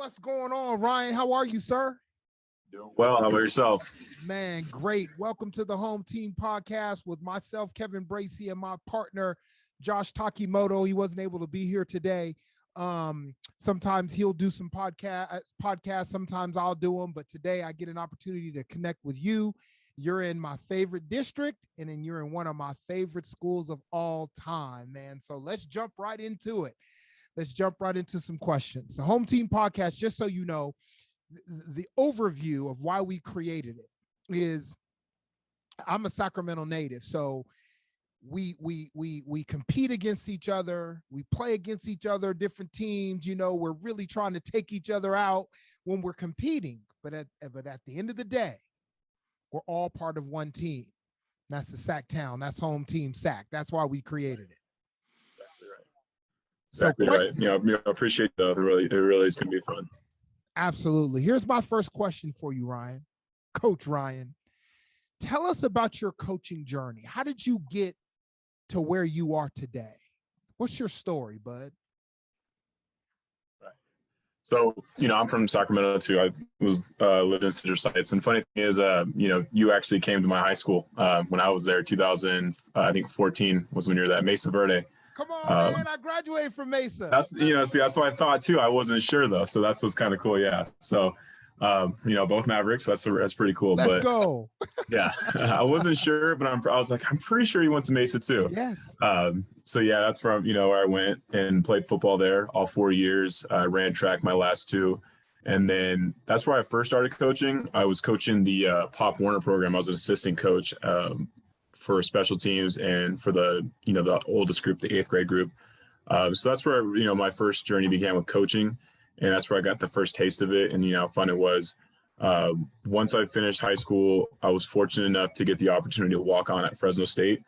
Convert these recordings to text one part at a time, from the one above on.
What's going on, Ryan? How are you, sir? Doing well. How about yourself? Man, great. Welcome to the Home Team Podcast with myself, Kevin Bracey, and my partner, Josh Takimoto. He wasn't able to be here today. Sometimes he'll do some podcasts. Sometimes I'll do them. But today I get an opportunity to connect with you. You're in my favorite district, and then you're in one of my favorite schools of all time, man. So let's jump right into it. Let's jump right into some questions. The Home Team Podcast, just so you know, the overview of why we created it is I'm a Sacramento native. So we compete against each other. We play against each other, different teams. You know, we're really trying to take each other out when we're competing. But at the end of the day, we're all part of one team. That's the Sac Town. That's Home Team Sac. That's why we created it. Exactly right. I appreciate that. It really is going to be fun. Absolutely. Here's my first question for you, Ryan. Coach Ryan, tell us about your coaching journey. How did you get to where you are today? What's your story, bud? Right. So, I'm from Sacramento too. I was lived in Citrus Heights. And funny thing is, you actually came to my high school when I was there. 2014 was when you were at Mesa Verde. Come on, man. I graduated from Mesa. That's what I thought too. I wasn't sure though. So that's what's kind of cool. Yeah. So, both Mavericks, that's pretty cool. Let's go. Yeah. I wasn't sure, but I was like, I'm pretty sure you went to Mesa too. Yes. So yeah, that's from, where I went and played football there all 4 years. I ran track my last 2. And then that's where I first started coaching. I was coaching the Pop Warner program. I was an assistant coach, for special teams and for the oldest group, the 8th grade group. So that's where, my first journey began with coaching, and that's where I got the first taste of it. And, how fun it was. Once I finished high school, I was fortunate enough to get the opportunity to walk on at Fresno State.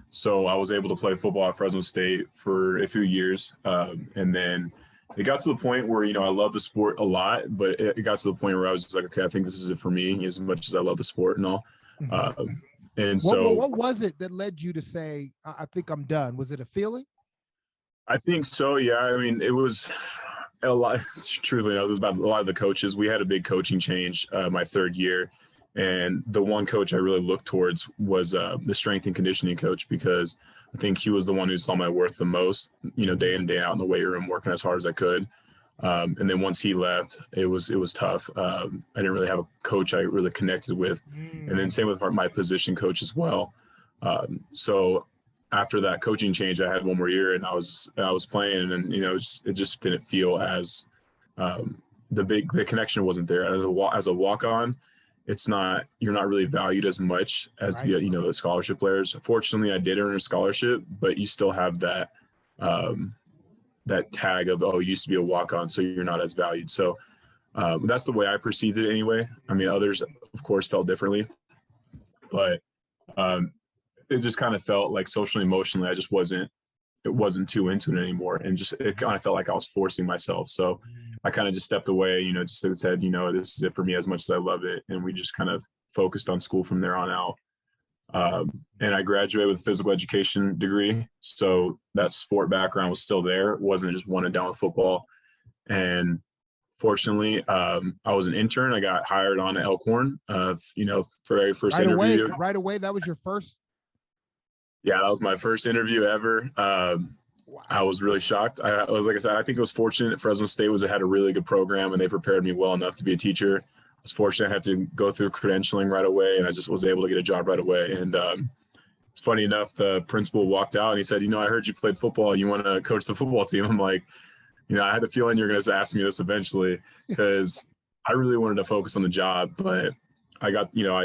So I was able to play football at Fresno State for a few years. And then it got to the point where, I love the sport a lot, but it got to the point where I was just like, okay, I think this is it for me, as much as I love the sport and all. And so what was it that led you to say, I think I'm done? Was it a feeling? I think so. Yeah. I mean, it was a lot. Truthfully, it was about a lot of the coaches. We had a big coaching change my 3rd year. And the one coach I really looked towards was the strength and conditioning coach, because I think he was the one who saw my worth the most, day in and day out in the weight room, working as hard as I could. And then once he left, it was tough. I didn't really have a coach I really connected with. And then same with my position coach as well. So after that coaching change, I had 1 more year, and I was playing, and it just didn't feel as the connection wasn't there. As a walk-on, you're not really valued as much as the scholarship players. Fortunately, I did earn a scholarship, but you still have that tag of, you used to be a walk-on, so you're not as valued. So that's the way I perceived it anyway. I mean, others, of course, felt differently, but it just kind of felt like socially, emotionally, it wasn't too into it anymore. And it kind of felt like I was forcing myself. So I kind of just stepped away, just said, this is it for me as much as I love it. And we just kind of focused on school from there on out. And I graduated with a physical education degree. So that sport background was still there. It wasn't just one and done with football. And fortunately, I was an intern. I got hired on at Elkhorn, for very first interview. Right away. That was your first? Yeah, that was my first interview ever. I was really shocked. I was, like I said, I think it was fortunate. Fresno State had a really good program, and they prepared me well enough to be a teacher. I was fortunate I had to go through credentialing right away, and I just was able to get a job right away. And it's funny enough, the principal walked out and he said, I heard you played football. You want to coach the football team? I'm like, I had the feeling you're going to ask me this eventually, because I really wanted to focus on the job. But I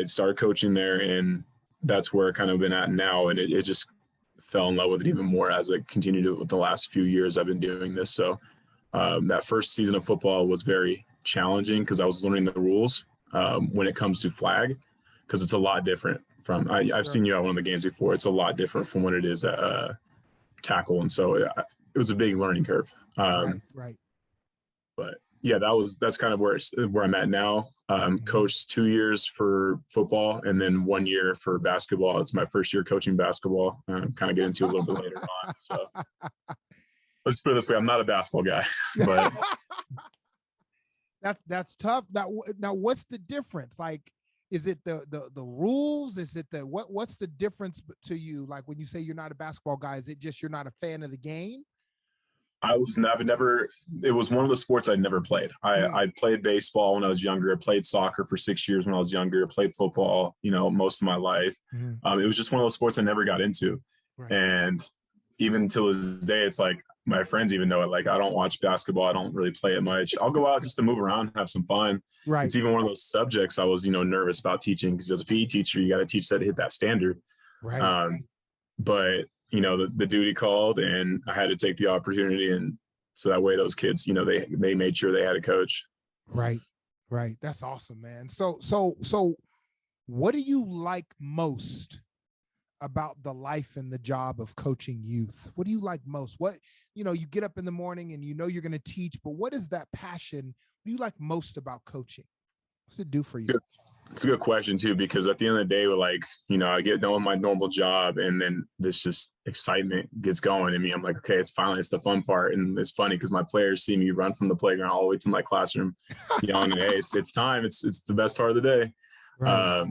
started coaching there, and that's where I've kind of been at now. And it just fell in love with it even more as I continued it with the last few years I've been doing this. So that first season of football was very challenging, because I was learning the rules when it comes to flag, because it's a lot different from I've seen you at one of the games before. It's a lot different from what it is at tackle. And so it was a big learning curve. Right. But yeah, that's kind of where I'm at now. Coached 2 years for football and then 1 year for basketball. It's my first year coaching basketball. Kind of get into a little bit later on. So let's put it this way: I'm not a basketball guy, but That's tough. Now what's the difference? Like, is it the rules? Is it what's the difference to you? Like when you say you're not a basketball guy, is it just you're not a fan of the game? Never, it was one of the sports I'd never played. I played baseball when I was younger. I played soccer for 6 years when I was younger. I played football, most of my life. It was just one of those sports I never got into. Right. And even till this day, it's like my friends even know it. Like, I don't watch basketball. I don't really play it much. I'll go out just to move around and have some fun. Right. It's even one of those subjects I was, nervous about teaching, because as a PE teacher, you got to teach that to hit that standard. Right. But the duty called, and I had to take the opportunity. And so that way those kids, they made sure they had a coach. Right. That's awesome, man. So what do you like most about the life and the job of coaching youth? What do you like most? What, you get up in the morning and you're going to teach, but what is that passion? What do you like most about coaching? What's it do for you? It's a good question too, because at the end of the day, we're like, I get done with my normal job, and then this just excitement gets going in me. I'm like, okay, it's the fun part. And it's funny because my players see me run from the playground all the way to my classroom, yelling, hey, it's time. It's the best part of the day. Right.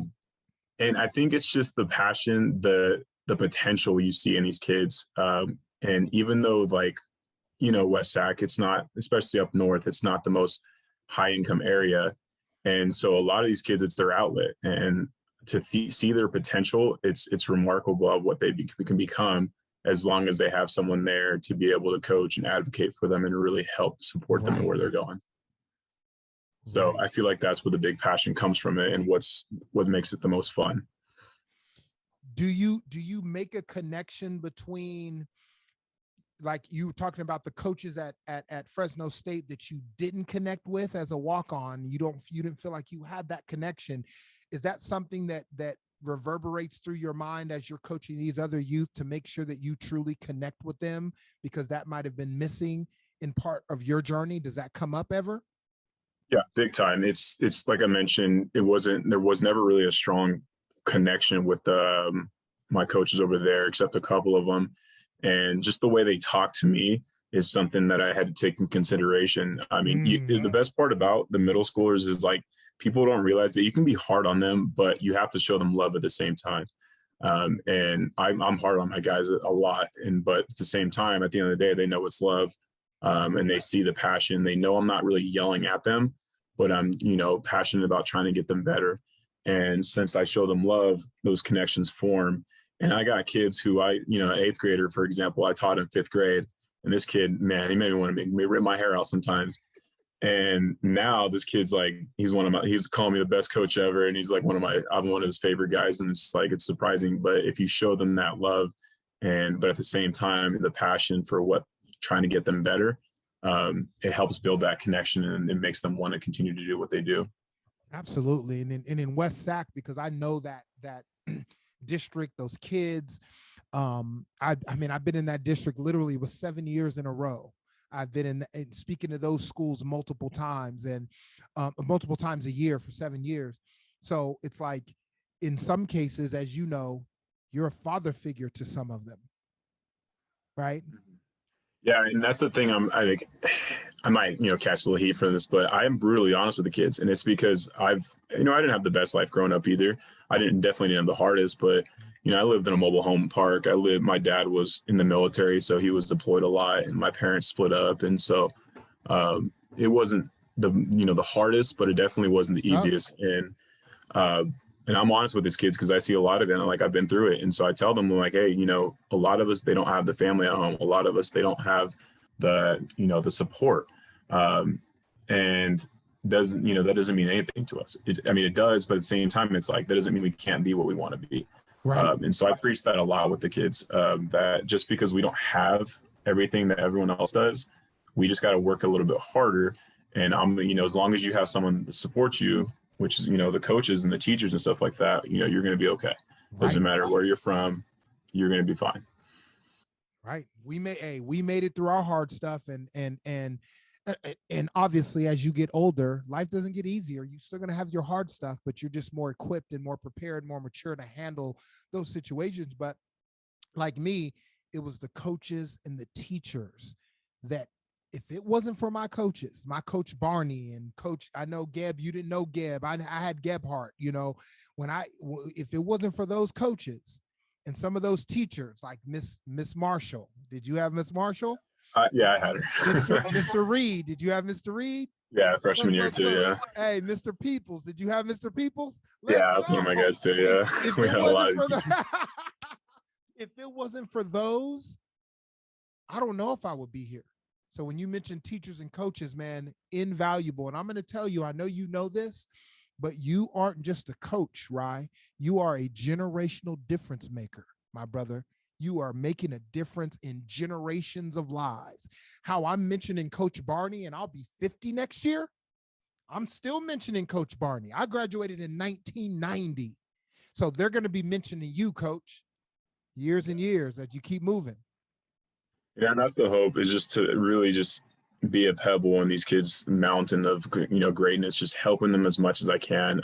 And I think it's just the passion, the potential you see in these kids. And even though West Sac, it's not, especially up north, it's not the most high income area. And so a lot of these kids, it's their outlet, and to see their potential, it's remarkable of what they can become, as long as they have someone there to be able to coach and advocate for them and really help support them where they're going. So I feel like that's where the big passion comes from it, and what makes it the most fun. Do you make a connection between, like you were talking about the coaches at Fresno State that you didn't connect with as a walk-on, you didn't feel like you had that connection? Is that something that reverberates through your mind as you're coaching these other youth, to make sure that you truly connect with them, because that might have been missing in part of your journey? Does that come up ever? Yeah, big time. It's like I mentioned, there was never really a strong connection with my coaches over there, except a couple of them. And just the way they talk to me is something that I had to take in consideration. I mean, the best part about the middle schoolers is, like, people don't realize that you can be hard on them, but you have to show them love at the same time. And I'm hard on my guys a lot. But at the same time, at the end of the day, they know it's love. And they see the passion. They know I'm not really yelling at them, but I'm, passionate about trying to get them better. And since I show them love, those connections form. And I got kids who an 8th grader, for example, I taught in 5th grade. And this kid, man, he made me want to make me rip my hair out sometimes. And now this kid's like, he's calling me the best coach ever. And he's like I'm one of his favorite guys. And it's like, it's surprising. But if you show them that love, but at the same time, the passion for trying to get them better, it helps build that connection, and it makes them want to continue to do what they do. Absolutely. And in West Sac, because I know that district, those kids, I've been in that district literally with 7 years in a row. I've been speaking to those schools multiple times, and multiple times a year for 7 years. So it's like, in some cases, as you know, you're a father figure to some of them, right? Yeah, and that's the thing. I think I might, catch a little heat for this, but I am brutally honest with the kids, and it's because I didn't have the best life growing up either. Definitely didn't have the hardest, but I lived in a mobile home park. My dad was in the military, so he was deployed a lot, and my parents split up, and so it wasn't the hardest, but it definitely wasn't the easiest. And I'm honest with these kids, because I see a lot of it, and like, I've been through it. And so I tell them, like, hey, a lot of us, they don't have the family at home. A lot of us, they don't have the support. And that doesn't mean anything to us. It does, but at the same time, it's like, that doesn't mean we can't be what we want to be. Right. And so I preach that a lot with the kids, that just because we don't have everything that everyone else does, we just got to work a little bit harder. And as long as you have someone that supports you, which is, the coaches and the teachers and stuff like that, you're going to be okay. Doesn't matter where you're from, you're going to be fine. Right. We made it through our hard stuff, and obviously, as you get older, life doesn't get easier. You're still going to have your hard stuff, but you're just more equipped and more prepared, more mature to handle those situations. But like me, it was the coaches and the teachers that if it wasn't for my coaches, my coach Barney and coach, I know Geb, you didn't know Geb. I had Gebhardt, you know, if it wasn't for those coaches and some of those teachers like Miss Marshall, did you have Miss Marshall? Yeah, I had her. Mr. Reed, did you have Mr. Reed? Yeah, freshman year too. Yeah. Hey, Mr. Peoples, did you have Mr. Peoples? Yeah, that's one of my guys too. Yeah, we had a lot of these. If it wasn't for those, I don't know if I would be here. So when you mention teachers and coaches, man, invaluable. And I'm going to tell you, I know you know this, but you aren't just a coach, Rye. You are a generational difference maker, my brother. You are making a difference in generations of lives. How I'm mentioning Coach Barney, and I'll be 50 next year. I'm still mentioning Coach Barney. I graduated in 1990. So they're going to be mentioning you, Coach, years and years as you keep moving. Yeah, and that's the hope, is just to really just be a pebble in these kids' mountain of, you know, greatness, just helping them as much as I can,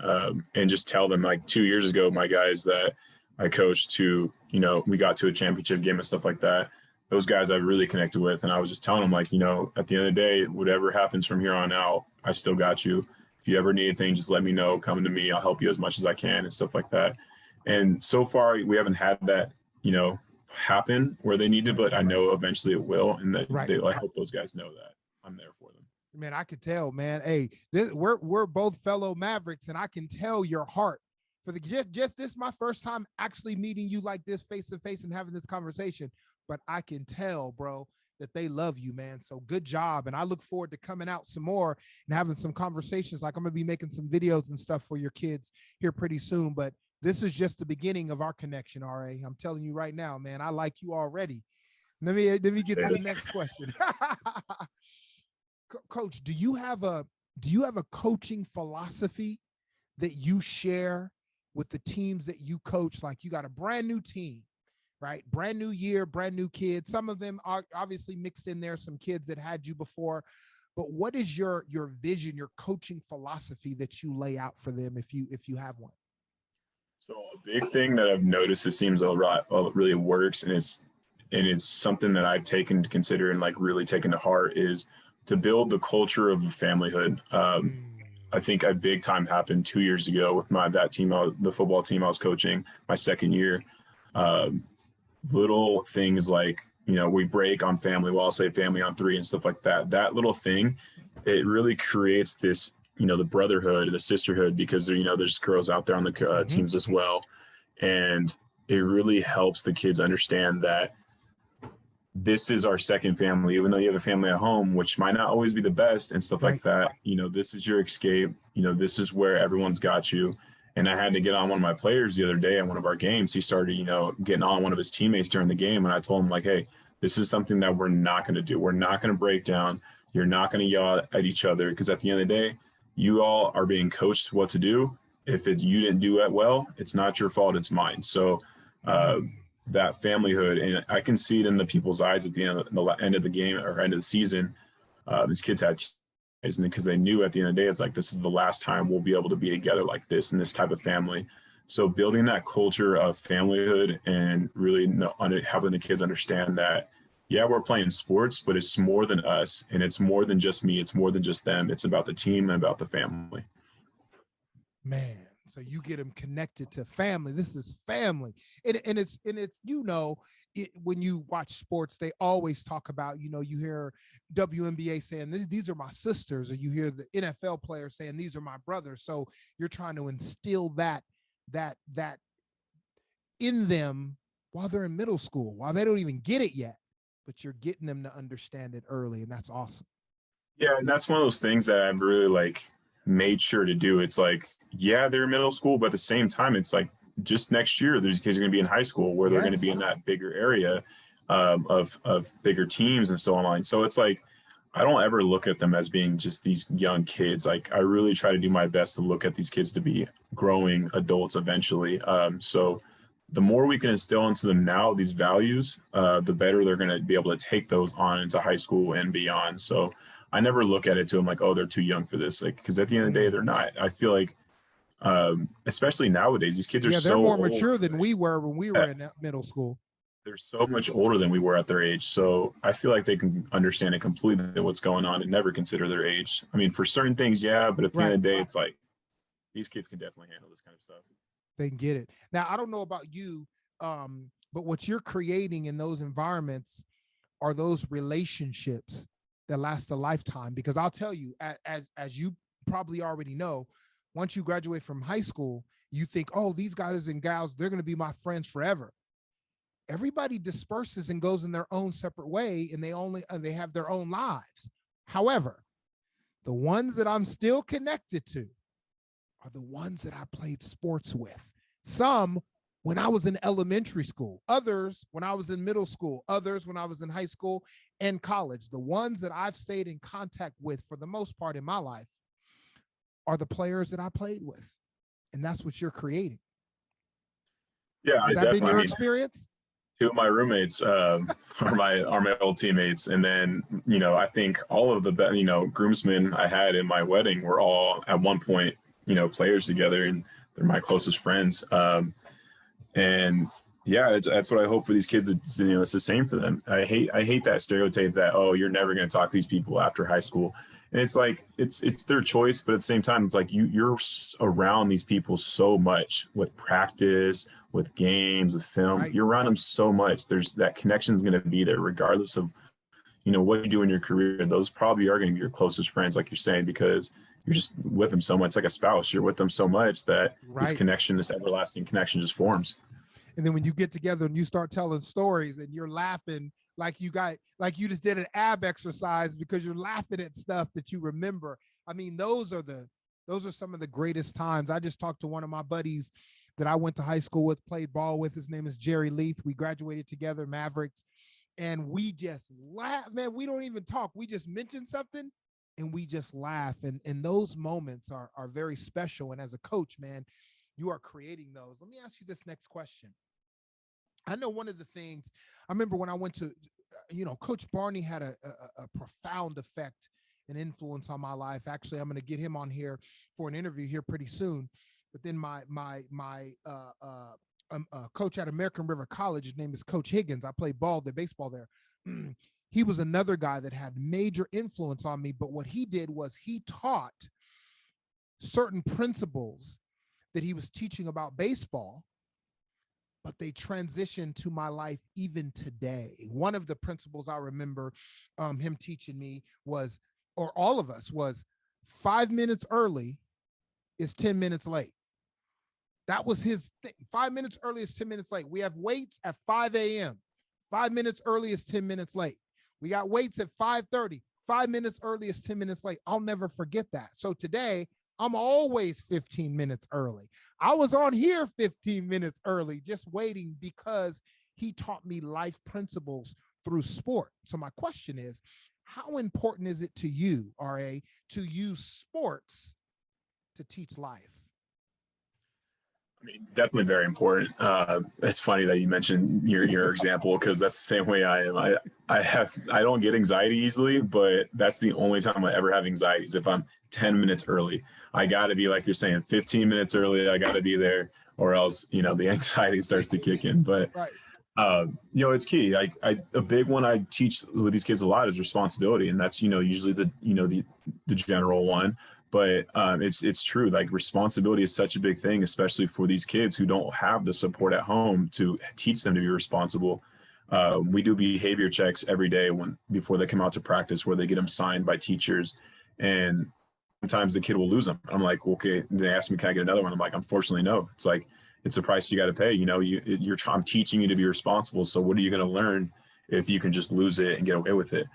and just tell them, like 2 years ago, my guys that I coached to, you know, we got to a championship game and stuff like that. Those guys I really connected with, and I was just telling them, like, you know, at the end of the day, whatever happens from here on out, I still got you. If you ever need anything, just let me know. Come to me. I'll help you as much as I can and stuff like that. And so far, we haven't had that, you know, happen where they need to, but I know eventually it will, and that I hope those guys know that I'm there for them. Man, I could tell, man. Hey, we're both fellow Mavericks, and I can tell your heart for the just this my first time actually meeting you like this face to face and having this conversation, but I can tell, bro, that they love you, man. So good job, and I look forward to coming out some more and having some conversations. Like I'm gonna be making some videos and stuff for your kids here pretty soon, but this is just the beginning of our connection, RA. I'm telling you right now, man, I like you already. Let me get to the next question. Coach, do you have a coaching philosophy that you share with the teams that you coach? Like you got a brand new team, right? Brand new year, brand new kids. Some of them are obviously mixed in there, some kids that had you before. But what is your vision, your coaching philosophy that you lay out for them if you have one? So a big thing that I've noticed, it seems a lot really works, and it's something that I've taken to consider and like really taken to heart, is to build the culture of familyhood. I think a big time happened 2 years ago with the football team I was coaching my second year. Little things like, you know, we break on family, well, I'll say family on three and stuff like that. That little thing, it really creates this, you know, the brotherhood, the sisterhood, because you know, there's girls out there on the teams as well. And it really helps the kids understand that this is our second family, even though you have a family at home, which might not always be the best and stuff like that. You know, this is your escape. You know, this is where everyone's got you. And I had to get on one of my players the other day at one of our games. He started, you know, getting on one of his teammates during the game. And I told him, like, hey, this is something that we're not going to do. We're not going to break down. You're not going to yell at each other, because at the end of the day, you all are being coached what to do. If you didn't do it well, it's not your fault, it's mine. So that familyhood, and I can see it in the people's eyes at the end of the game or end of the season. These kids had tears, because they knew at the end of the day, it's like, this is the last time we'll be able to be together like this in this type of family. So building that culture of familyhood and really having the kids understand that, yeah, we're playing sports, but it's more than us, and it's more than just me. It's more than just them. It's about the team and about the family. Man, so you get them connected to family. This is family, and it's you know, when you watch sports, they always talk about, you know, you hear WNBA saying these are my sisters, or you hear the NFL players saying these are my brothers. So you're trying to instill that in them while they're in middle school, while they don't even get it yet. But you're getting them to understand it early, and that's awesome. Yeah, and that's one of those things that I've really like made sure to do. It's like, yeah, they're middle school, but at the same time, it's like just next year, these kids are going to be in high school where they're going to be in that bigger area of bigger teams and so on. So it's like, I don't ever look at them as being just these young kids. Like, I really try to do my best to look at these kids to be growing adults eventually. So the more we can instill into them now, these values, the better they're going to be able to take those on into high school and beyond. So I never look at it to them like, oh, they're too young for this. Like, because at the end of the day, they're not. I feel like, especially nowadays, these kids are they're so more mature than we were when we were in middle school. they're so much older than we were at their age. So I feel like they can understand it completely what's going on and never consider their age. I mean, for certain things, yeah, but at the end of the day, it's like these kids can definitely handle this kind of stuff. They can get it. Now, I don't know about you, but what you're creating in those environments are those relationships that last a lifetime. Because I'll tell you, as you probably already know, once you graduate from high school, you think, oh, these guys and gals, they're going to be my friends forever. Everybody disperses and goes in their own separate way, and they have their own lives. However, the ones that I'm still connected to are the ones that I played sports with. Some when I was in elementary school, others when I was in middle school, others when I was in high school and college. The ones that I've stayed in contact with for the most part in my life are the players that I played with. And that's what you're creating. Yeah, Has that been your experience? Two of my roommates are my old teammates. And then, I think all of the, groomsmen I had in my wedding were all at one point, players together, and they're my closest friends. And yeah, that's what I hope for these kids. It's the same for them. I hate that stereotype that, oh, you're never going to talk to these people after high school. And it's like, it's their choice. But at the same time, it's like you're around these people so much with practice, with games, with film. Right. You're around them so much. There's that connection is going to be there regardless of, what you do in your career. Those probably are going to be your closest friends, like you're saying, because you're just with them so much. It's like a spouse. You're with them so much that this connection, this everlasting connection just forms. And then when you get together and you start telling stories and you're laughing like you just did an ab exercise because you're laughing at stuff that you remember. I mean, those are some of the greatest times. I just talked to one of my buddies that I went to high school with, played ball with. His name is Jerry Leith. We graduated together, Mavericks. And we just laugh, man. We don't even talk. We just mention something and we just laugh. And those moments are very special. And as a coach, man, you are creating those. Let me ask you this next question. I know one of the things I remember when I went to, Coach Barney had a profound effect and influence on my life. Actually, I'm going to get him on here for an interview here pretty soon. But then my coach at American River College, his name is Coach Higgins. I played baseball there. He was another guy that had major influence on me. But what he did was he taught certain principles that he was teaching about baseball, but they transitioned to my life even today. One of the principles I remember him teaching me was, or all of us, was 5 minutes early is 10 minutes late. That was his thing. 5 minutes early is 10 minutes late. We have weights at 5 a.m. 5 minutes early is 10 minutes late. We got weights at 5:30. 5 minutes early is 10 minutes late. I'll never forget that. So today, I'm always 15 minutes early. I was on here 15 minutes early, just waiting because he taught me life principles through sport. So my question is, how important is it to you, RA, to use sports to teach life? I mean, definitely very important. It's funny that you mentioned your example, because that's the same way I am. I don't get anxiety easily, but that's the only time I ever have anxiety is if I'm 10 minutes early. I got to be, like you're saying, 15 minutes early. I got to be there, or else, the anxiety starts to kick in. But, it's key. A big one I teach with these kids a lot is responsibility. And that's, usually the general one. But it's true. Like, responsibility is such a big thing, especially for these kids who don't have the support at home to teach them to be responsible. We do behavior checks every day before they come out to practice, where they get them signed by teachers. And sometimes the kid will lose them. I'm like, okay. They ask me, can I get another one? I'm like, unfortunately, no. It's like, it's a price you got to pay. I'm teaching you to be responsible. So what are you going to learn if you can just lose it and get away with it?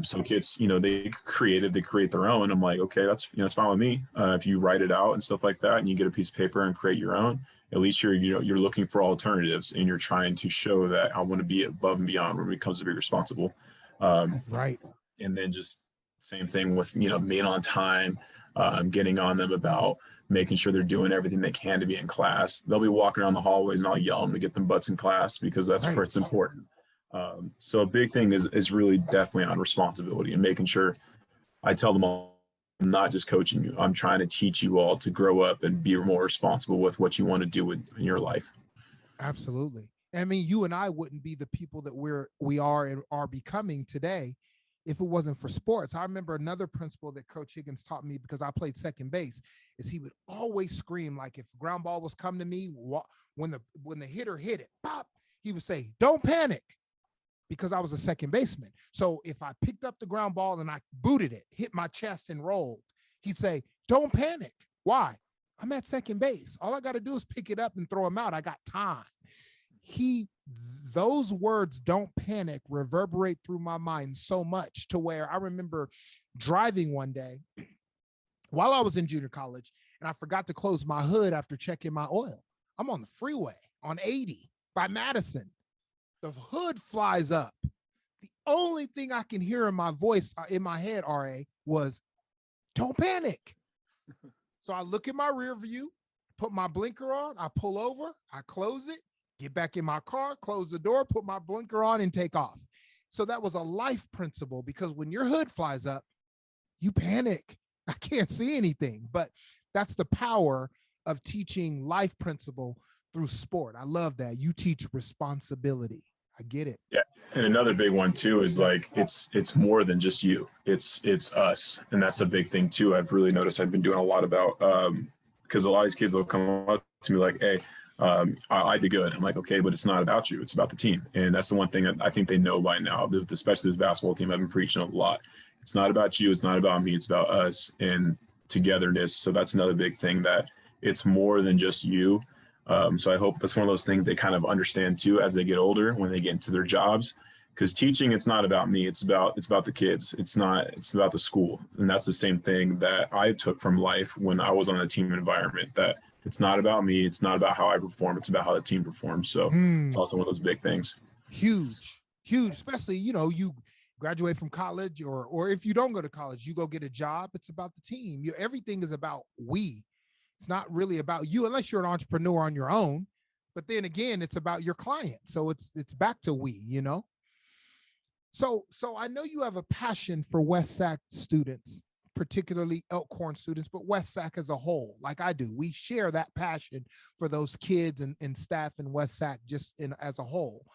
So kids, they creative, they create their own. I'm like, okay, that's fine with me. If you write it out and stuff like that, and you get a piece of paper and create your own, at least you're looking for alternatives, and you're trying to show that I want to be above and beyond when it comes to be responsible. Right. And then just same thing with, being on time, getting on them about making sure they're doing everything they can to be in class. They'll be walking around the hallways and I'll yell them to get them butts in class, because that's where it's important. So a big thing is really definitely on responsibility, and making sure I tell them all, I'm not just coaching you. I'm trying to teach you all to grow up and be more responsible with what you want to do in your life. Absolutely. I mean, you and I wouldn't be the people that we are and are becoming today if it wasn't for sports. I remember another principle that Coach Higgins taught me, because I played second base, is he would always scream, like if ground ball was come to me, when the hitter hit it, pop, he would say, "Don't panic," because I was a second baseman. So if I picked up the ground ball and I booted it, hit my chest and rolled, he'd say, "Don't panic." Why? I'm at second base. All I got to do is pick it up and throw him out. I got time. Those words, "don't panic," reverberate through my mind so much, to where I remember driving one day while I was in junior college, and I forgot to close my hood after checking my oil. I'm on the freeway on 80 by Madison. The hood flies up. The only thing I can hear in my voice, in my head, RA, was, "Don't panic." So I look at my rear view, put my blinker on, I pull over, I close it, get back in my car, close the door, put my blinker on, and take off. So that was a life principle, because when your hood flies up, you panic. I can't see anything. But that's the power of teaching life principle through sport. I love that. You teach responsibility. I get it. Yeah. And another big one too is like it's more than just you. It's us. And that's a big thing too. I've really noticed I've been doing a lot about because a lot of these kids will come up to me like, "Hey, I did good." I'm like, "Okay, but it's not about you. It's about the team." And that's the one thing that I think they know by now, especially this basketball team. I've been preaching a lot. It's not about you. It's not about me. It's about us and togetherness. So that's another big thing, that it's more than just you. So I hope that's one of those things they kind of understand too as they get older, when they get into their jobs, because teaching, it's not about me. It's about the kids. It's about the school. And that's the same thing that I took from life when I was on a team environment, that it's not about me. It's not about how I perform. It's about how the team performs. So it's also one of those big things. Huge, especially, you graduate from college, or if you don't go to college, you go get a job. It's about the team. Everything is about we. It's not really about you, unless you're an entrepreneur on your own. But then again, it's about your client. So it's back to we, So I know you have a passion for West Sac students, particularly Elkhorn students, but West Sac as a whole, like I do. We share that passion for those kids and staff in West Sac as a whole.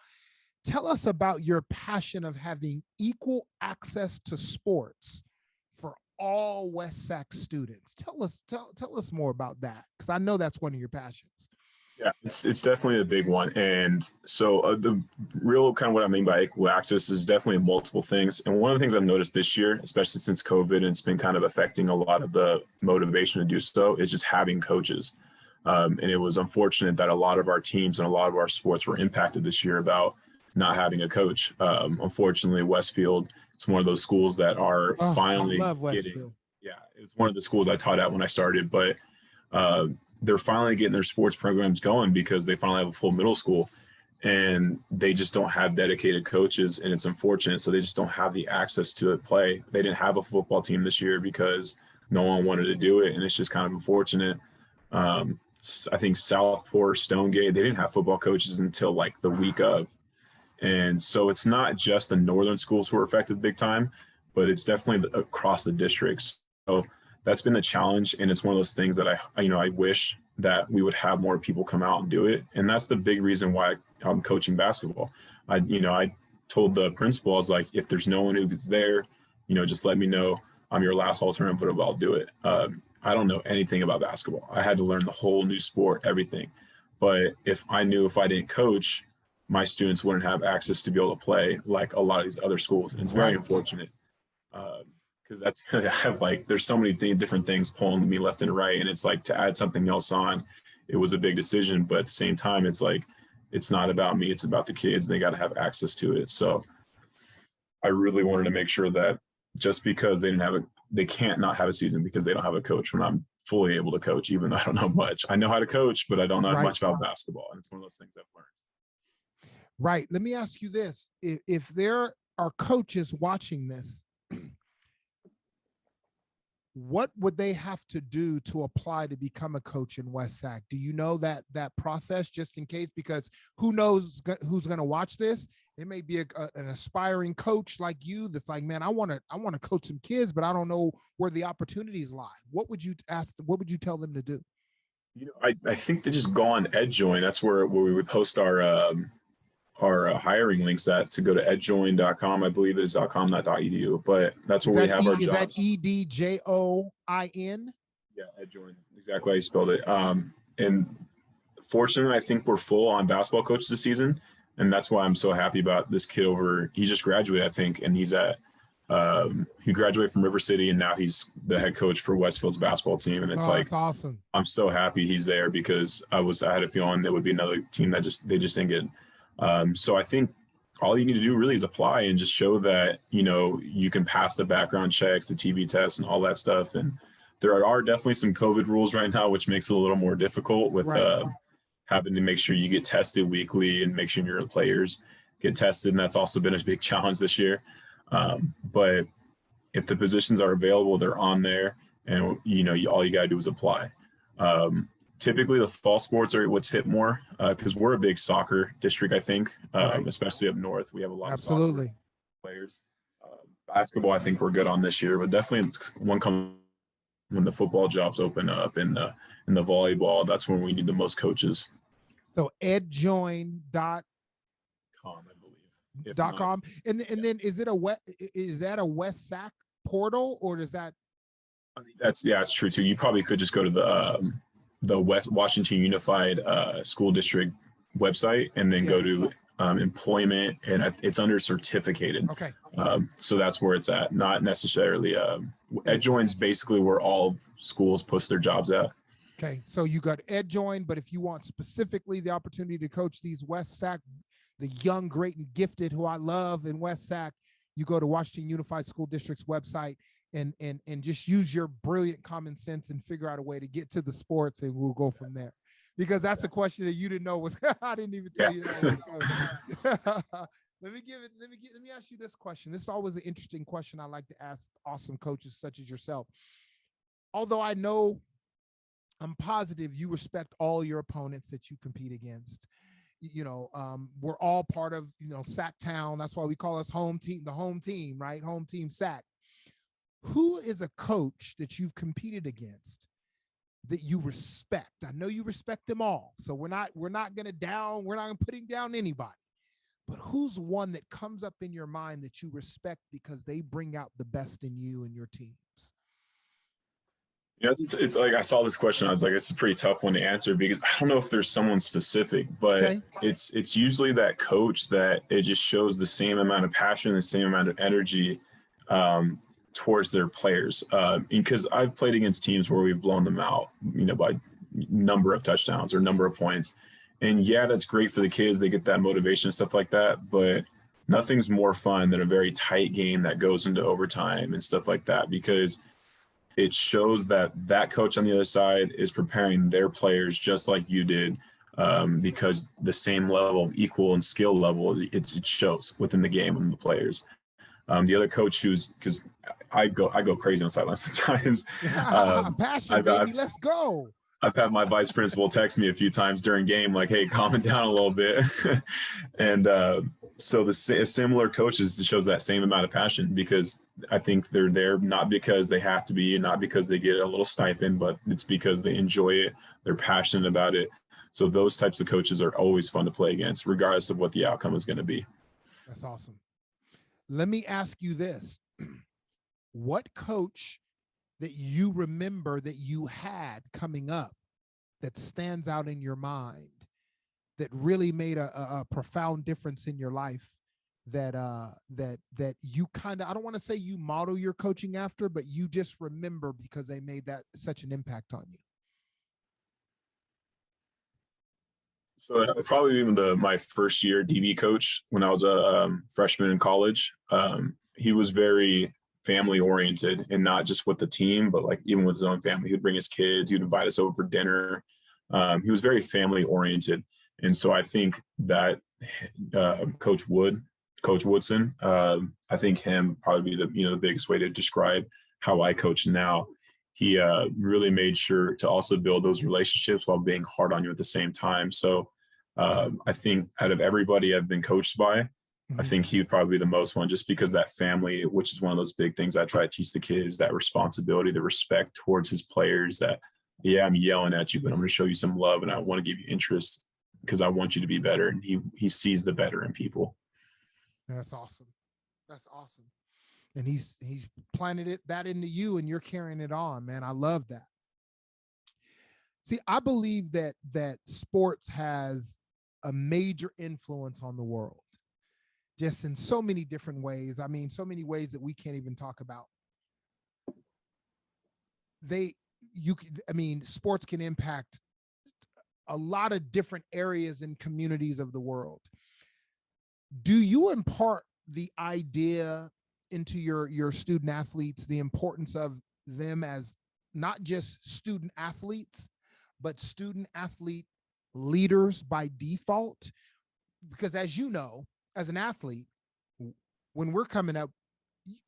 Tell us about your passion of having equal access to sports for all West Sac students. Tell us more about that, because I know that's one of your passions. Yeah, it's definitely a big one. And so the real kind of what I mean by equal access is definitely multiple things. And one of the things I've noticed this year, especially since COVID, and it's been kind of affecting a lot of the motivation to do so, is just having coaches. And it was unfortunate that a lot of our teams and a lot of our sports were impacted this year about not having a coach. Unfortunately, Westfield, it's one of those schools that are finally getting. Yeah, it's one of the schools I taught at when I started, but they're finally getting their sports programs going because they finally have a full middle school, and they just don't have dedicated coaches, and it's unfortunate. So they just don't have the access to play. They didn't have a football team this year because no one wanted to do it, and it's just kind of unfortunate. I think Southport, Stonegate, they didn't have football coaches until like the week of. And so it's not just the northern schools who are affected big time, but it's definitely across the districts. So that's been the challenge. And it's one of those things that I wish that we would have more people come out and do it. And that's the big reason why I'm coaching basketball. I told the principal, I was like, if there's no one who's there, just let me know. I'm your last alternative, but I'll do it. I don't know anything about basketball. I had to learn the whole new sport, everything. But if I didn't coach, my students wouldn't have access to be able to play like a lot of these other schools. And it's very unfortunate because that's there's so many different things pulling me left and right. And it's like, to add something else on, it was a big decision. But at the same time, it's like, it's not about me. It's about the kids. They got to have access to it. So I really wanted to make sure that just because they can't not have a season because they don't have a coach, when I'm fully able to coach, even though I don't know much. I know how to coach, but I don't know much about basketball. And it's one of those things I've learned. Right. Let me ask you this. If there are coaches watching this, what would they have to do to apply to become a coach in West Sac? Do you know that process, just in case? Because who knows who's going to watch this? It may be an aspiring coach like you that's like, man, I want to coach some kids, but I don't know where the opportunities lie. What would you tell them to do? I think they just go on EdJoin. That's where we would post our our hiring links to go to edjoin.com. I believe it is .com, not .edu, but that's where we have our jobs. Is that EDJOIN? Yeah, EdJoin, exactly how you spelled it. And fortunately, I think we're full on basketball coaches this season, and that's why I'm so happy about this kid he just graduated, I think, and he's he graduated from River City, and now he's the head coach for Westfield's basketball team. And it's that's awesome. I'm so happy he's there, because I had a feeling there would be another team that they just didn't get. So I think all you need to do really is apply and just show that, you can pass the background checks, the TV tests, and all that stuff. And there are definitely some COVID rules right now, which makes it a little more difficult with having to make sure you get tested weekly and make sure your players get tested. And that's also been a big challenge this year. But if the positions are available, they're on there, and all you got to do is apply. Typically the fall sports are what's hit more, because we're a big soccer district, I think, especially up north. We have a lot of soccer players. Basketball, I think we're good on this year, but definitely when the football jobs open up in the volleyball, that's when we need the most coaches. So edjoin.com, I believe. .com, and then is that a West Sac portal, or does that? It's true too. You probably could just go to the Washington Unified School District website and then go to employment, and it's under certificated. Okay. So that's where it's at, not necessarily. EdJoin's basically where all schools post their jobs at. Okay, so you got EdJoin, but if you want specifically the opportunity to coach these West Sac, the young, great, and gifted who I love in West Sac, you go to Washington Unified School District's website and just use your brilliant common sense and figure out a way to get to the sports, and we'll go from there. Because that's a question that you didn't know was. I didn't even tell you that. Let me ask you this question. This is always an interesting question I like to ask awesome coaches such as yourself. Although I'm positive you respect all your opponents that you compete against. We're all part of, Sac Town. That's why we call us home team, the home team, right? Home team Sac. Who is a coach that you've competed against that you respect? I know you respect them all. So we're not putting down anybody, but who's one that comes up in your mind that you respect because they bring out the best in you and your teams? It's like, I saw this question, I was like, it's a pretty tough one to answer, because I don't know if there's someone specific, but it's usually that coach that it just shows the same amount of passion, the same amount of energy towards their players. Because I've played against teams where we've blown them out, by number of touchdowns or number of points. And that's great for the kids. They get that motivation and stuff like that, but nothing's more fun than a very tight game that goes into overtime and stuff like that, because it shows that coach on the other side is preparing their players just like you did, because the same level of equal and skill level, it shows within the game and the players. The other coach because I go crazy on sidelines sometimes. Passion, baby, let's go. I've had my vice principal text me a few times during game, like, hey, calm it down a little bit. And so the similar coaches shows that same amount of passion, because I think they're there not because they have to be, and not because they get a little stipend, but it's because they enjoy it. They're passionate about it. So those types of coaches are always fun to play against, regardless of what the outcome is going to be. That's awesome. Let me ask you this. What coach that you remember that you had coming up that stands out in your mind, that really made a profound difference in your life, that you kind of, I don't want to say you model your coaching after, but you just remember because they made that such an impact on you? So probably even my first year DB coach when I was a freshman in college. He was very family oriented, and not just with the team, but like even with his own family. He'd bring his kids, he'd invite us over for dinner. He was very family oriented. And so I think that Coach Woodson, I think him probably be the biggest way to describe how I coach now. He really made sure to also build those relationships while being hard on you at the same time. So I think out of everybody I've been coached by, I think he would probably be the most one, just because that family, which is one of those big things I try to teach the kids, that responsibility, the respect towards his players, that, I'm yelling at you, but I'm going to show you some love, and I want to give you interest because I want you to be better. And he sees the better in people. That's awesome. That's awesome. And he's planted that into you, and you're carrying it on, man. I love that. See, I believe that sports has a major influence on the world, just in so many different ways. I mean, so many ways that we can't even talk about. Sports can impact a lot of different areas and communities of the world. Do you impart the idea into your student athletes, the importance of them as not just student athletes, but student athlete leaders by default? Because as you know, as an athlete, when we're coming up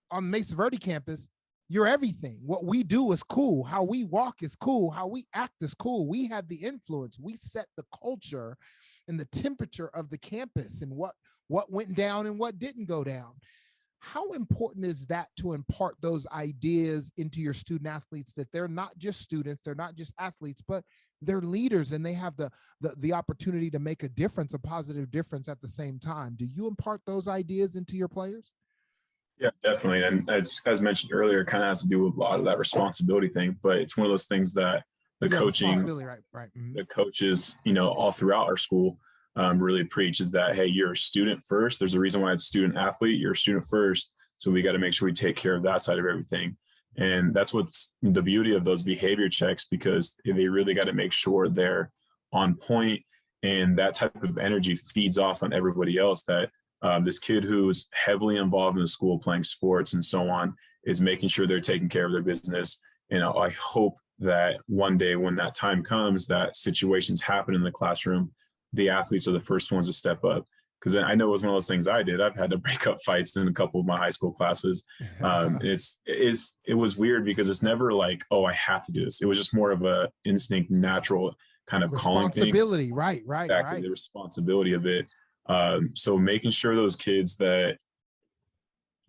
on Mesa Verde campus, you're everything. What we do is cool. How we walk is cool. How we act is cool. We have the influence. We set the culture and the temperature of the campus and what went down and what didn't go down. How important is that to impart those ideas into your student athletes, that they're not just students, they're not just athletes, but they're leaders, and they have the opportunity to make a difference, a positive difference at the same time? Do you impart those ideas into your players? Yeah, definitely. And as mentioned earlier, it kind of has to do with a lot of that responsibility thing, but it's one of those things that the coaching, right. Mm-hmm. The coaches, all throughout our school really preach is that, hey, you're a student first. There's a reason why it's student athlete. You're a student first. So we got to make sure we take care of that side of everything. And that's what's the beauty of those behavior checks, because they really got to make sure they're on point, and that type of energy feeds off on everybody else. That this kid who's heavily involved in the school, playing sports and so on, is making sure they're taking care of their business. And I hope that one day when that time comes, that situations happen in the classroom, the athletes are the first ones to step up. Because I know it was one of those things I did. I've had to break up fights in a couple of my high school classes. It was weird because it's never like, oh, I have to do this. It was just more of a instinct, natural kind of calling thing. Responsibility, right. Exactly, the responsibility of it. So making sure those kids that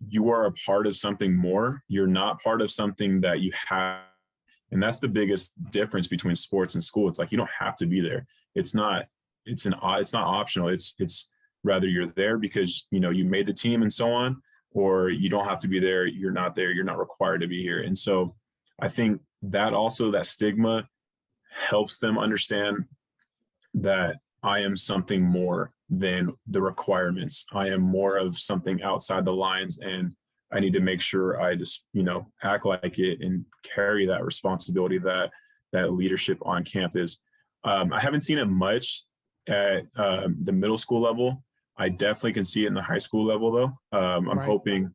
you are a part of something more, you're not part of something that you have. And that's the biggest difference between sports and school. It's like, you don't have to be there. It's not optional. It's rather you're there because, you made the team and so on, or you don't have to be there. You're not there. You're not required to be here. And so I think that also, that stigma helps them understand that I am something more than the requirements. I am more of something outside the lines, and I need to make sure I just, act like it and carry that responsibility, that leadership on campus. I haven't seen it much at the middle school level. I definitely can see it in the high school level, though. I'm hoping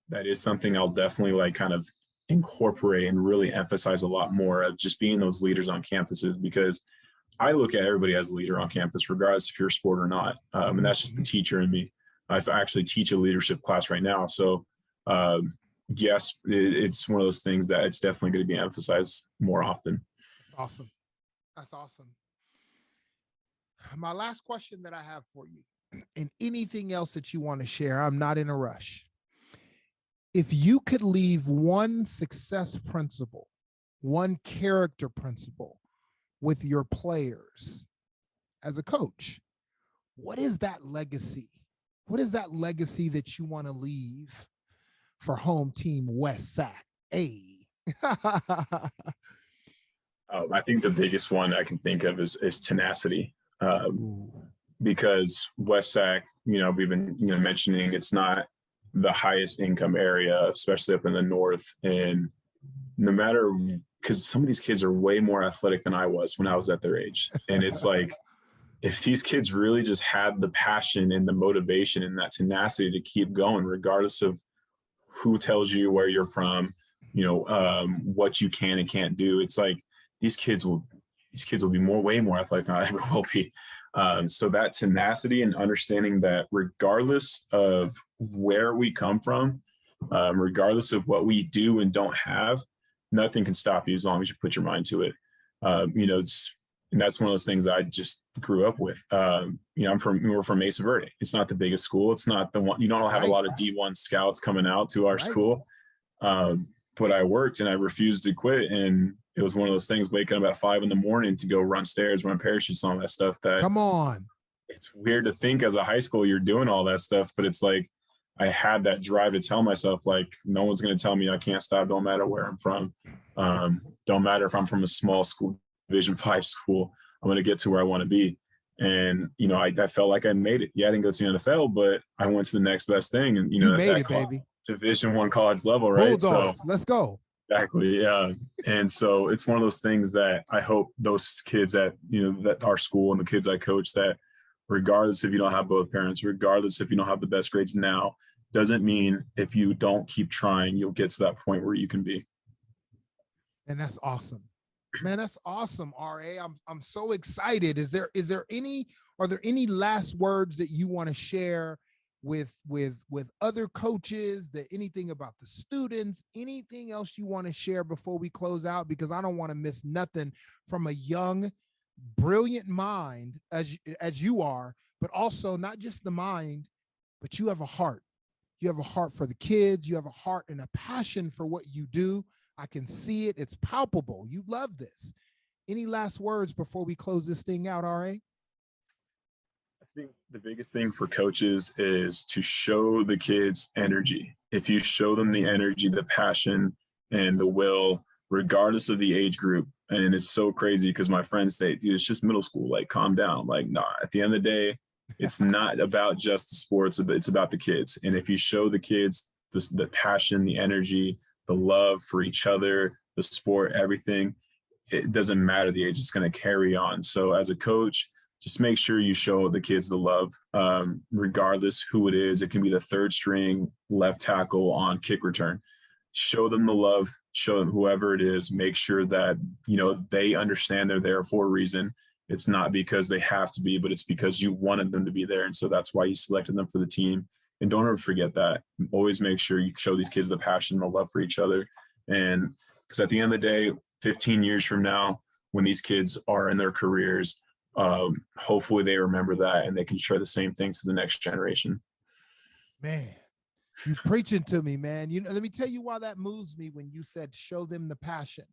that is something I'll definitely kind of incorporate and really emphasize a lot more of, just being those leaders on campuses, because I look at everybody as a leader on campus, regardless if you're a sport or not. And that's just the teacher in me. I actually teach a leadership class right now. So yes, it's one of those things that it's definitely going to be emphasized more often. Awesome. That's awesome. My last question that I have for you, and anything else that you want to share, I'm not in a rush. If you could leave one success principle, one character principle with your players as a coach, what is that legacy? What is that legacy that you want to leave for home team West Sac? I think the biggest one I can think of is tenacity. Because West Sac, we've been mentioning, it's not the highest income area, especially up in the north. And no matter, because some of these kids are way more athletic than I was when I was at their age. And it's like, if these kids really just had the passion and the motivation and that tenacity to keep going, regardless of who tells you where you're from, what you can and can't do, it's like these kids will be way more athletic than I ever will be. So that tenacity and understanding that regardless of where we come from, regardless of what we do and don't have, nothing can stop you as long as you put your mind to it. And that's one of those things I just grew up with. We're from Mesa Verde. It's not the biggest school. It's not the one, you don't have a lot of D1 scouts coming out to our school. But I worked and I refused to quit. And it was one of those things, waking up at 5 a.m. to go run stairs, run parachutes, all that stuff. That Come on. It's weird to think as a high school you're doing all that stuff, but it's like I had that drive to tell myself, like, no one's going to tell me I can't stop. Don't matter where I'm from. Don't matter if I'm from a small school, Division 5 school. I'm going to get to where I want to be. And, you know, I felt like I made it. Yeah, I didn't go to the NFL, but I went to the next best thing. And, you know, made it, baby. Division I college level, right? Bulldogs, so let's go. Exactly. Yeah. And so it's one of those things that I hope those kids at, you know, that our school and the kids I coach, that regardless if you don't have both parents, regardless if you don't have the best grades now, doesn't mean if you don't keep trying, you'll get to that point where you can be. And that's awesome. Man, that's awesome, RA. I'm so excited. Are there any last words that you want to share with other coaches, that anything about the students, anything else you want to share before we close out? Because I don't want to miss nothing from a young, brilliant mind as you are, but also not just the mind, but you have a heart. You have a heart for the kids. You have a heart and a passion for what you do. I can see it. It's palpable. You love this. Any last words before we close this thing out, RA? I think the biggest thing for coaches is to show the kids energy. If you show them the energy, the passion, and the will, regardless of the age group, and it's so crazy because my friends say, dude, it's just middle school, like, calm down. Like, nah, at the end of the day, it's not about just the sports, it's about the kids. And if you show the kids the passion, the energy, the love for each other, the sport, everything, it doesn't matter the age, it's going to carry on. So as a coach, just make sure you show the kids the love, regardless who it is. It can be the third string left tackle on kick return. Show them the love, show them whoever it is, make sure that, you know, they understand they're there for a reason. It's not because they have to be, but it's because you wanted them to be there. And so that's why you selected them for the team. And don't ever forget that. Always make sure you show these kids the passion and the love for each other. And because at the end of the day, 15 years from now, when these kids are in their careers, hopefully they remember that and they can share the same things to the next generation. Man, you're preaching to me, man. You know, let me tell you why that moves me when you said show them the passion.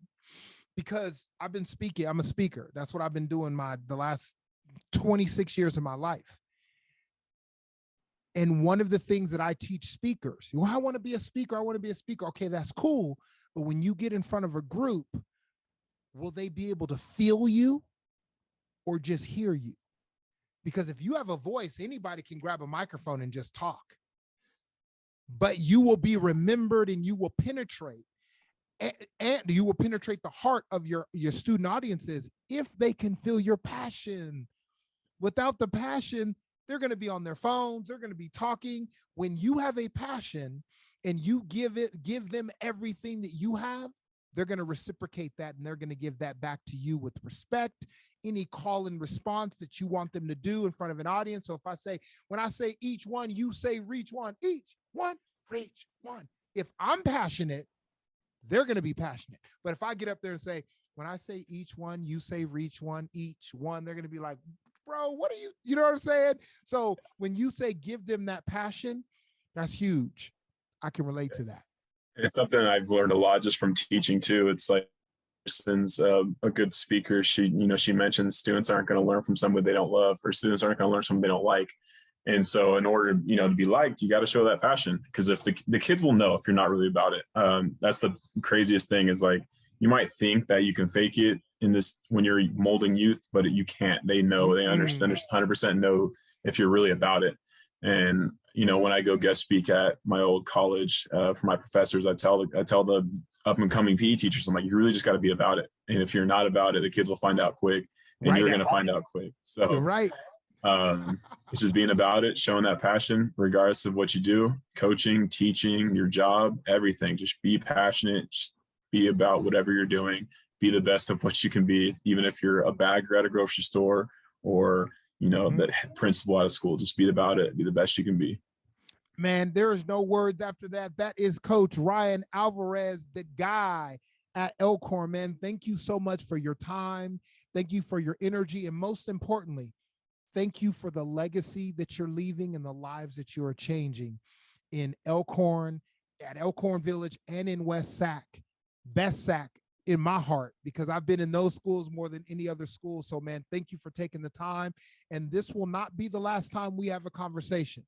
Because I've been speaking. I'm a speaker. That's what I've been doing the last 26 years of my life. And one of the things that I teach speakers, well, I want to be a speaker. I want to be a speaker. Okay, that's cool. But when you get in front of a group, will they be able to feel you or just hear you? Because if you have a voice, anybody can grab a microphone and just talk. But you will be remembered and you will penetrate. And you will penetrate the heart of your student audiences if they can feel your passion. Without the passion, they're going to be on their phones. They're going to be talking. When you have a passion and you give them everything that you have, they're going to reciprocate that and they're going to give that back to you with respect. Any call and response that you want them to do in front of an audience. So when I say each one, you say reach one, each one, reach one. If I'm passionate, they're going to be passionate. But if I get up there and say, when I say each one, you say reach one, each one, they're going to be like, bro, what are you know what I'm saying? So when you say give them that passion, that's huge. I can relate to that. It's something I've learned a lot just from teaching too. It's like, Kristen's a good speaker. She mentions students aren't going to learn from somebody they don't love, or students aren't going to learn something they don't like. And so in order, to be liked, you got to show that passion, because if the kids will know if you're not really about it. That's the craziest thing, is like, you might think that you can fake it in this when you're molding youth, but you can't. They know, they understand, 100% know if you're really about it. And, when I go guest speak at my old college for my professors, I tell the up and coming PE teachers, I'm like, you really just got to be about it. And if you're not about it, the kids will find out quick, and you're going to find out quick. So you're right. It's just being about it, showing that passion, regardless of what you do, coaching, teaching, your job, everything. Just be passionate, just be about whatever you're doing, be the best of what you can be, even if you're a bagger at a grocery store or, the principal at a school. Just be about it, be the best you can be. Man, there is no words after that. That is Coach Ryan Alvarez, the guy at Elkhorn. Man, thank you so much for your time. Thank you for your energy. And most importantly, thank you for the legacy that you're leaving and the lives that you are changing in Elkhorn, at Elkhorn Village, and in West Sac. Best Sac, in my heart, because I've been in those schools more than any other school. So, man, thank you for taking the time. And this will not be the last time we have a conversation.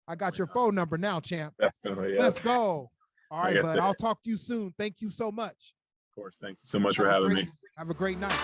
I got your phone number now, champ. Definitely, yeah. Let's go. All right, bud. I'll talk to you soon. Thank you so much. Of course. Thank you so much for having me. Have a great night.